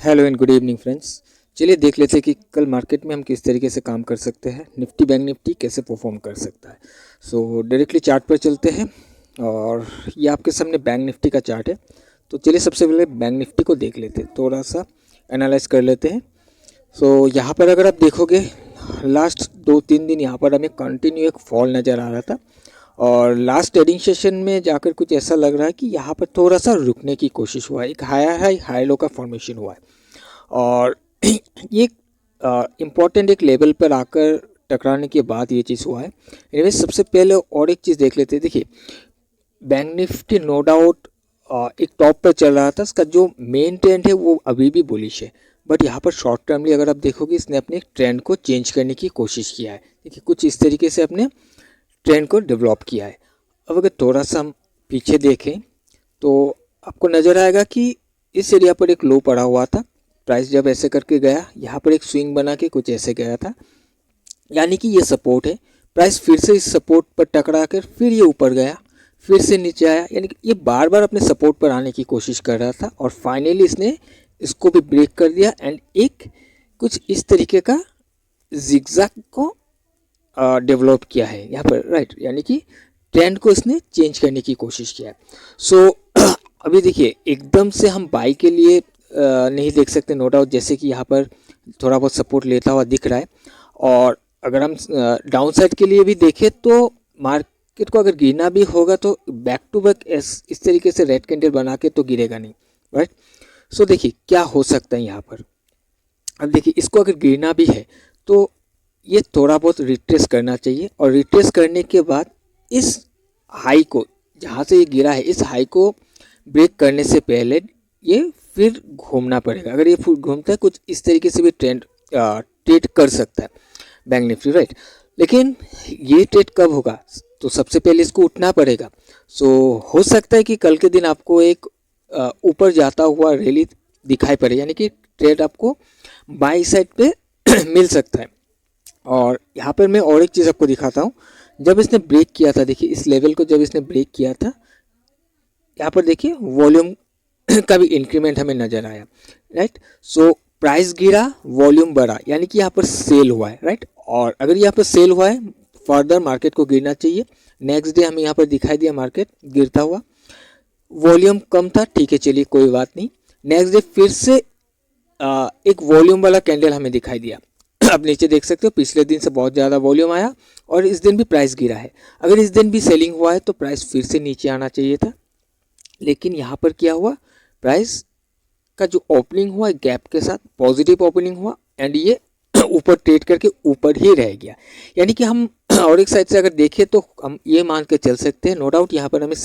Hello and good evening friends. चलिए देख लेते हैं कि कल मार्केट में हम किस तरीके से काम कर सकते हैं, निफ्टी बैंक निफ्टी कैसे परफॉर्म कर सकता है। सो डायरेक्टली चार्ट पर चलते हैं और ये आपके सामने बैंक निफ्टी का चार्ट है। तो चलिए सबसे पहले बैंक निफ्टी को देख लेते हैं, थोड़ा सा एनालाइज कर लेते हैं। सो यहाँ पर अगर आप देखोगे लास्ट 2-3 दिन यहाँ पर हमें कंटिन्यू एक फॉल नज़र आ रहा था और लास्ट ट्रेडिंग सेशन में जाकर कुछ ऐसा लग रहा है कि यहाँ पर थोड़ा सा रुकने की कोशिश हुआ है, एक हाई लो का फॉर्मेशन हुआ है और ये इम्पॉर्टेंट एक लेवल पर आकर टकराने के बाद ये चीज़ हुआ है। एनीवे सबसे पहले और एक चीज़ देख लेते हैं। देखिए बैंक निफ्टी नो डाउट एक टॉप पर चल रहा था, इसका जो मेन ट्रेंड है वो अभी भी बुलिश है, बट यहाँ पर शॉर्ट टर्मली अगर आप देखोगे इसने अपने ट्रेंड को चेंज करने की कोशिश किया है। देखिए कुछ इस तरीके से अपने ट्रेंड को डेवलप किया है। अब अगर थोड़ा सा हम पीछे देखें तो आपको नज़र आएगा कि इस एरिया पर एक लो पड़ा हुआ था, प्राइस जब ऐसे करके गया यहाँ पर एक स्विंग बना के कुछ ऐसे गया था, यानी कि ये सपोर्ट है। प्राइस फिर से इस सपोर्ट पर टकरा कर फिर ये ऊपर गया, फिर से नीचे आया, यानी कि ये बार बार अपने सपोर्ट पर आने की कोशिश कर रहा था और फाइनली इसने इसको भी ब्रेक कर दिया एंड एक कुछ इस तरीके का जिगजैग को डेवलप किया है यहाँ पर, राइट, यानी कि ट्रेंड को इसने चेंज करने की कोशिश किया है। सो अभी देखिए एकदम से हम बाई के लिए नहीं देख सकते, नो डाउट, जैसे कि यहाँ पर थोड़ा बहुत सपोर्ट लेता हुआ दिख रहा है। और अगर हम डाउन साइड के लिए भी देखें तो मार्केट को अगर गिरना भी होगा तो बैक टू बैक इस तरीके से रेड कैंडल बना के तो गिरेगा नहीं, राइट। सो देखिए क्या हो सकता है यहाँ पर। अब देखिए इसको अगर गिरना भी है तो ये थोड़ा बहुत रिट्रेस करना चाहिए और रिट्रेस करने के बाद इस हाई को, जहाँ से ये गिरा है, इस हाई को ब्रेक करने से पहले ये फिर घूमना पड़ेगा। अगर ये फिर घूमता है कुछ इस तरीके से भी ट्रेड कर सकता है बैंक निफ्टी, राइट। लेकिन ये ट्रेड कब होगा, तो सबसे पहले इसको उठना पड़ेगा। सो हो सकता है कि कल के दिन आपको एक ऊपर जाता हुआ रैली दिखाई पड़े, यानी कि ट्रेड आपको बाई साइड पे मिल सकता है। और यहाँ पर मैं और एक चीज़ आपको दिखाता हूँ। जब इसने ब्रेक किया था, देखिए इस लेवल को जब इसने ब्रेक किया था, यहाँ पर देखिए वॉल्यूम का भी इंक्रीमेंट हमें नज़र आया, राइट। सो प्राइस गिरा, वॉल्यूम बढ़ा, यानी कि यहाँ पर सेल हुआ है, राइट। और अगर यहाँ पर सेल हुआ है फर्दर मार्केट को गिरना चाहिए। नेक्स्ट डे हमें यहाँ पर दिखाई दिया मार्केट गिरता हुआ, वॉल्यूम कम था, ठीक है, चलिए कोई बात नहीं। नेक्स्ट डे फिर से एक वॉल्यूम वाला कैंडल हमें दिखाई दिया। आप नीचे देख सकते हो पिछले दिन से बहुत ज़्यादा वॉल्यूम आया और इस दिन भी प्राइस गिरा है। अगर इस दिन भी सेलिंग हुआ है तो प्राइस फिर से नीचे आना चाहिए था, लेकिन यहाँ पर क्या हुआ, प्राइस का जो ओपनिंग हुआ गैप के साथ पॉजिटिव ओपनिंग हुआ एंड ये ऊपर ट्रेड करके ऊपर ही रह गया। यानी कि हम और एक साइड से अगर देखें तो हम ये मान के चल सकते हैं, नो डाउट यहाँ पर हमें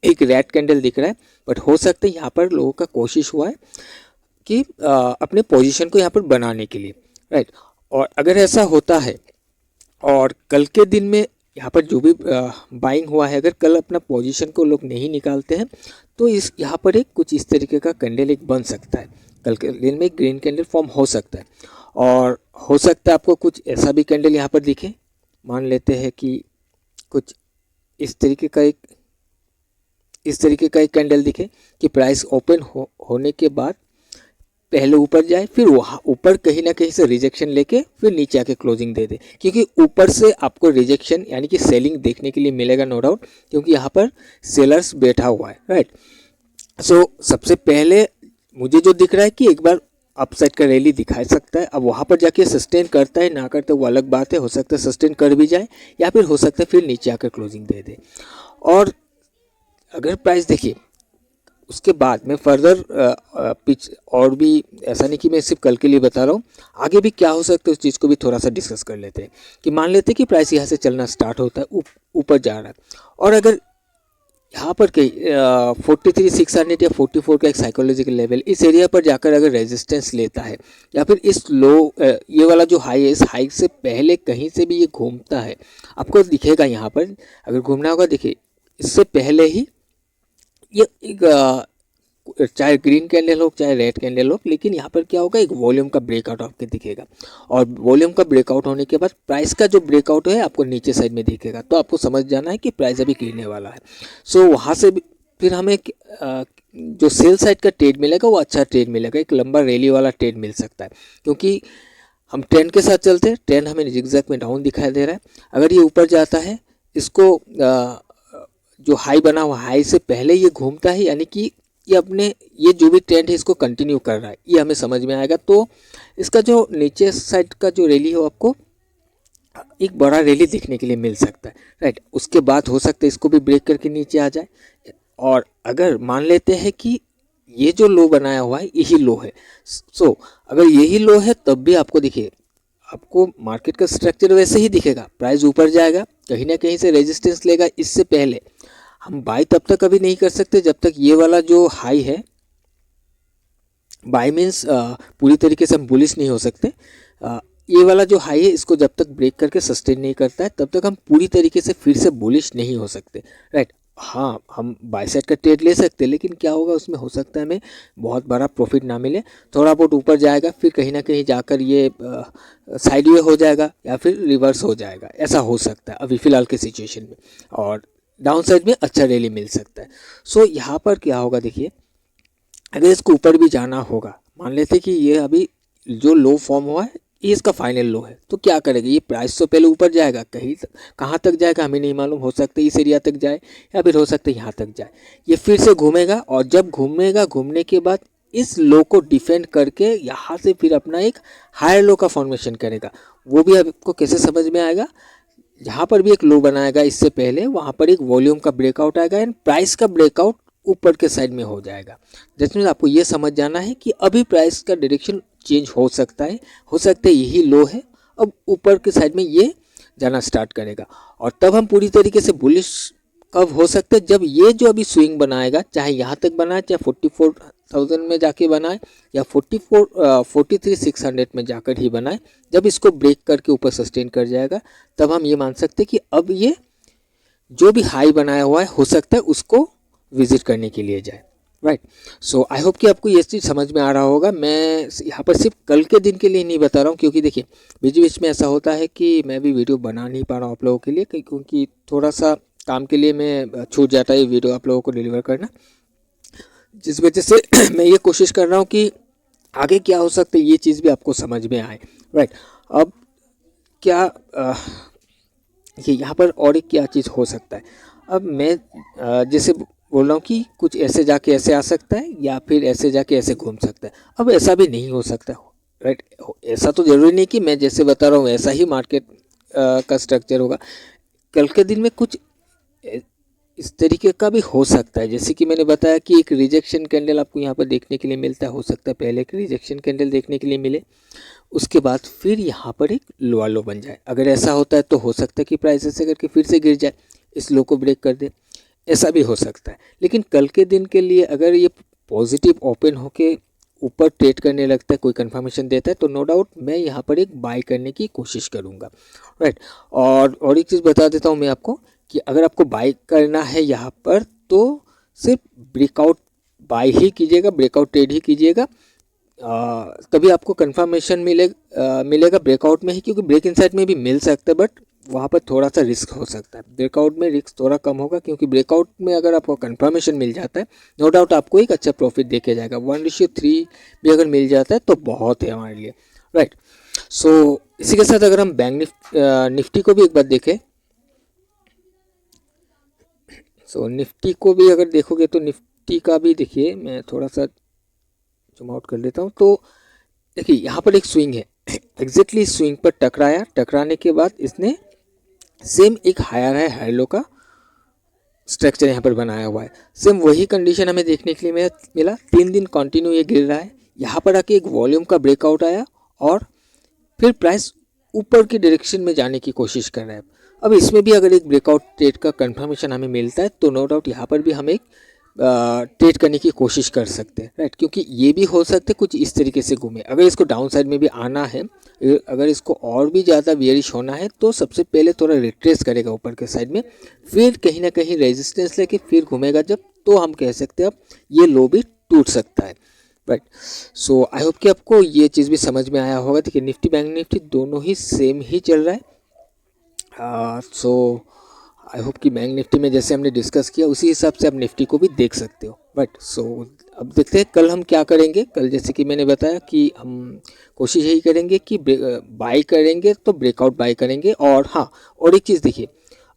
एक रेड कैंडल दिख रहा है, बट हो सकता है यहाँ पर लोगों का कोशिश हुआ है कि अपने पोजीशन को यहाँ पर बनाने के लिए, राइट। और अगर ऐसा होता है और कल के दिन में यहाँ पर जो भी बाइंग हुआ है, अगर कल अपना पोजीशन को लोग नहीं निकालते हैं तो इस यहाँ पर एक कुछ इस तरीके का कैंडल एक बन सकता है। कल के दिन में एक ग्रीन कैंडल फॉर्म हो सकता है और हो सकता है आपको कुछ ऐसा भी कैंडल यहाँ पर दिखे। मान लेते हैं कि कुछ इस तरीके का एक कैंडल दिखे कि प्राइस ओपन होने के बाद पहले ऊपर जाए, फिर वहाँ ऊपर कहीं ना कहीं से रिजेक्शन लेके फिर नीचे आके क्लोजिंग दे दे, क्योंकि ऊपर से आपको रिजेक्शन यानी कि सेलिंग देखने के लिए मिलेगा, नो डाउट, क्योंकि यहाँ पर सेलर्स बैठा हुआ है, राइट। सो सबसे पहले मुझे जो दिख रहा है कि एक बार अपसाइड का रैली दिखा सकता है। अब वहाँ पर जाके सस्टेन करता है ना करता है वो अलग बात है, हो सकता है सस्टेन कर भी जाए या फिर हो सकता है फिर नीचे आकर क्लोजिंग दे दे। और अगर प्राइस देखिए उसके बाद में फर्दर पिच, और भी ऐसा नहीं कि मैं सिर्फ कल के लिए बता रहा हूँ, आगे भी क्या हो सकता है उस चीज़ को भी थोड़ा सा डिस्कस कर लेते हैं। कि मान लेते हैं कि प्राइस यहाँ से चलना स्टार्ट होता है, ऊपर जा रहा है, और अगर यहाँ पर कहीं 43,600 या 44 का एक साइकोलॉजिकल लेवल इस एरिया पर जाकर अगर रेजिस्टेंस लेता है या फिर इस लो ये वाला जो हाई है, इस हाई से पहले कहीं से भी ये घूमता है, आपको दिखेगा यहाँ पर अगर घूमना होगा, देखिए इससे पहले ही ये एक चाहे ग्रीन कैंडल हो चाहे रेड कैंडल हो, लेकिन यहाँ पर क्या होगा, एक वॉल्यूम का ब्रेकआउट आपको दिखेगा और वॉल्यूम का ब्रेकआउट होने के बाद प्राइस का जो ब्रेकआउट है आपको नीचे साइड में दिखेगा, तो आपको समझ जाना है कि प्राइस अभी गिरने वाला है। सो वहाँ से फिर हमें जो सेल साइड का ट्रेड मिलेगा वो अच्छा ट्रेड मिलेगा, एक लंबा रैली वाला ट्रेड मिल सकता है, क्योंकि हम ट्रेंड के साथ चलते हैं। ट्रेंड हमें जिगजैग में डाउन दिखाई दे रहा है। अगर ये ऊपर जाता है, इसको जो हाई बना हुआ हाई से पहले ये घूमता है, यानी कि ये अपने ये जो भी ट्रेंड है इसको कंटिन्यू कर रहा है, ये हमें समझ में आएगा। तो इसका जो नीचे साइड का जो रैली है आपको एक बड़ा रैली देखने के लिए मिल सकता है, राइट। उसके बाद हो सकता है इसको भी ब्रेक करके नीचे आ जाए। और अगर मान लेते हैं कि ये जो लो बनाया हुआ है यही लो है, सो अगर यही लो है तब भी आपको देखिए, आपको मार्केट का स्ट्रक्चर वैसे ही दिखेगा। प्राइस ऊपर जाएगा, कहीं ना कहीं से रेजिस्टेंस लेगा। इससे पहले हम बाई तब तक कभी नहीं कर सकते जब तक ये वाला जो हाई है, बाई मीन्स पूरी तरीके से हम बुलिश नहीं हो सकते। ये वाला जो हाई है इसको जब तक ब्रेक करके सस्टेन नहीं करता है तब तक हम पूरी तरीके से फिर से बुलिश नहीं हो सकते, राइट। हाँ, हम बाय साइड का ट्रेड ले सकते हैं, लेकिन क्या होगा उसमें, हो सकता है हमें बहुत बड़ा प्रॉफिट ना मिले। थोड़ा बहुत ऊपर जाएगा, फिर कहीं ना कहीं जाकर ये साइडवे हो जाएगा या फिर रिवर्स हो जाएगा, ऐसा हो सकता है अभी फ़िलहाल के सिचुएशन में। और डाउन साइड में अच्छा रैली मिल सकता है। सो यहाँ पर क्या होगा देखिए, अगर इसको ऊपर भी जाना होगा, मान लेते कि ये अभी जो लो फॉर्म हुआ है ये इसका फाइनल लो है, तो क्या करेगा, ये प्राइस तो पहले ऊपर जाएगा, कहाँ तक जाएगा हमें नहीं मालूम। हो सकता है इस एरिया तक जाए या फिर हो सकता है यहाँ तक जाए। ये फिर से घूमेगा, और जब घूमेगा, घूमने के बाद इस लो को डिफेंड करके यहाँ से फिर अपना एक हायर लो का फॉर्मेशन करेगा। वो भी आपको कैसे समझ में आएगा, जहाँ पर भी एक लो बनाएगा इससे पहले वहाँ पर एक वॉल्यूम का ब्रेकआउट आएगा एंड प्राइस का ब्रेकआउट ऊपर के साइड में हो जाएगा। जिसमें आपको ये समझ जाना है कि अभी प्राइस का डायरेक्शन चेंज हो सकता है, यही लो है, अब ऊपर के साइड में ये जाना स्टार्ट करेगा। और तब हम पूरी तरीके से बुलिश कब हो सकते हैं, जब ये जो अभी स्विंग बनाएगा, चाहे यहाँ तक बनाए, चाहे 44,000 में जाके बनाए या 43,600 में जाकर ही बनाए, जब इसको ब्रेक करके ऊपर सस्टेन कर जाएगा तब हम ये मान सकते हैं कि अब ये जो भी हाई बनाया हुआ है हो सकता है उसको विजिट करने के लिए जाए, राइट। सो आई होप कि आपको ये चीज़ समझ में आ रहा होगा। मैं यहाँ पर सिर्फ कल के दिन के लिए नहीं बता रहा हूँ, क्योंकि देखिए बीच बीच में ऐसा होता है कि मैं भी वीडियो बना नहीं पा रहा हूँ आप लोगों के लिए, क्योंकि थोड़ा सा काम के लिए मैं छूट जाता है वीडियो आप लोगों को डिलीवर करना, जिस वजह से मैं ये कोशिश कर रहा हूँ कि आगे क्या हो सकता है ये चीज़ भी आपको समझ में आए, राइट। अब क्या ये यहाँ पर और एक क्या चीज़ हो सकता है, अब मैं जैसे बोल रहा हूँ कि कुछ ऐसे जाके ऐसे आ सकता है या फिर ऐसे जाके ऐसे घूम सकता है। अब ऐसा भी नहीं हो सकता, राइट। ऐसा तो ज़रूरी नहीं कि मैं जैसे बता रहा हूँ ऐसा ही मार्केट का स्ट्रक्चर होगा। कल के दिन में कुछ इस तरीके का भी हो सकता है, जैसे कि मैंने बताया कि एक रिजेक्शन कैंडल आपको यहाँ पर देखने के लिए मिलता है। हो सकता है पहले एक रिजेक्शन कैंडल देखने के लिए मिले, उसके बाद फिर यहाँ पर एक लोअर लो बन जाए। अगर ऐसा होता है तो हो सकता है कि प्राइस ऐसे करके फिर से गिर जाए, इस लो को ब्रेक कर दे, ऐसा भी हो सकता है। लेकिन कल के दिन के लिए अगर ये पॉजिटिव ओपन होके ऊपर ट्रेड करने लगता है, कोई कंफर्मेशन देता है, तो नो डाउट मैं यहाँ पर एक बाय करने की कोशिश करूँगा, राइट। और एक चीज़ बता देता हूँ मैं आपको कि अगर आपको बाय करना है यहाँ पर तो सिर्फ ब्रेकआउट बाय ही कीजिएगा, ब्रेकआउट ट्रेड ही कीजिएगा। तभी आपको कंफर्मेशन मिलेगा ब्रेकआउट में ही, क्योंकि ब्रेक इनसाइड में भी मिल सकता है, बट वहाँ पर थोड़ा सा रिस्क हो सकता है। ब्रेकआउट में रिस्क थोड़ा कम होगा, क्योंकि ब्रेकआउट में अगर आपको कंफर्मेशन मिल जाता है नो डाउट आपको एक अच्छा प्रॉफिट देके जाएगा। 1:3 भी अगर मिल जाता है तो बहुत है हमारे लिए, राइट। सो इसी के साथ अगर हम बैंक निफ्टी को भी एक बार देखें, सो निफ्टी को भी अगर देखोगे तो निफ्टी का भी देखिए, मैं थोड़ा सा जूम आउट कर लेता हूँ। तो देखिए यहाँ पर एक स्विंग है, एग्जैक्टली स्विंग पर टकराया, टकराने के बाद इसने सेम एक हायर है हाई लो का स्ट्रक्चर यहाँ पर बनाया हुआ है। सेम वही कंडीशन हमें देखने के लिए मिला। 3 दिन कंटिन्यू ये गिर रहा है, यहाँ पर आके एक वॉल्यूम का ब्रेकआउट आया और फिर प्राइस ऊपर की डायरेक्शन में जाने की कोशिश कर रहा है। अब इसमें भी अगर एक ब्रेकआउट ट्रेड का कंफर्मेशन हमें मिलता है तो नो डाउट यहाँ पर भी हम एक ट्रेड करने की कोशिश कर सकते हैं, राइट। क्योंकि ये भी हो सकते कुछ इस तरीके से घूमे। अगर इसको डाउन साइड में भी आना है, अगर इसको और भी ज़्यादा बेयरिश होना है तो सबसे पहले थोड़ा रिट्रेस करेगा ऊपर के साइड में, फिर कहीं ना कहीं रेजिस्टेंस लेके फिर घूमेगा जब, तो हम कह सकते हैं अब ये लो भी टूट सकता है, राइट। सो आई होप कि आपको ये चीज़ भी समझ में आया होगा। देखिए निफ्टी बैंक निफ्टी दोनों ही सेम ही चल रहा है। सो आई होप कि बैंक निफ्टी में जैसे हमने डिस्कस किया उसी हिसाब से आप निफ्टी को भी देख सकते हो। बट अब देखते हैं कल हम क्या करेंगे। कल जैसे कि मैंने बताया कि हम कोशिश यही करेंगे कि बाई करेंगे तो ब्रेकआउट बाई करेंगे। और हाँ, और एक चीज़ देखिए,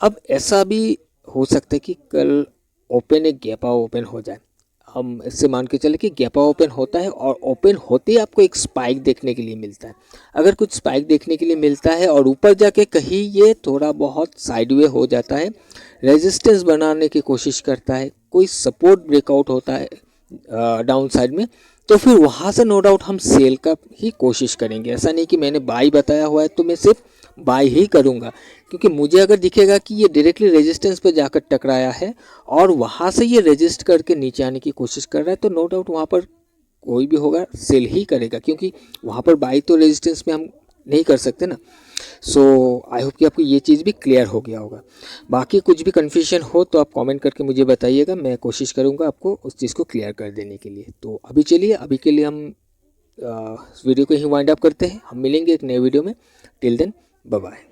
अब ऐसा भी हो सकता है कि कल ओपन एक गैपा ओपन हो जाए। हम इससे मान के चले कि गैपा ओपन होता है और ओपन होते ही आपको एक स्पाइक देखने के लिए मिलता है। अगर कुछ स्पाइक देखने के लिए मिलता है और ऊपर जाके कहीं ये थोड़ा बहुत साइडवे हो जाता है, रेजिस्टेंस बनाने की कोशिश करता है, कोई सपोर्ट ब्रेकआउट होता है डाउन साइड में, तो फिर वहाँ से नो डाउट हम सेल का ही कोशिश करेंगे। ऐसा नहीं कि मैंने बाई बताया हुआ है तो मैं सिर्फ बाई ही करूँगा, क्योंकि मुझे अगर दिखेगा कि ये डायरेक्टली रेजिस्टेंस पे जाकर टकराया है और वहाँ से ये रेजिस्ट करके नीचे आने की कोशिश कर रहा है, तो नो डाउट वहाँ पर कोई भी होगा सेल ही करेगा, क्योंकि वहाँ पर बाई तो रेजिस्टेंस में हम नहीं कर सकते ना। सो आई होप कि आपको ये चीज़ भी क्लियर हो गया होगा। बाकी कुछ भी कन्फ्यूजन हो तो आप कमेंट करके मुझे बताइएगा, मैं कोशिश करूँगा आपको उस चीज़ को क्लियर कर देने के लिए। तो अभी चलिए, अभी के लिए हम वीडियो को ही वाइंड अप करते हैं। हम मिलेंगे एक नए वीडियो में। Till then, bye bye.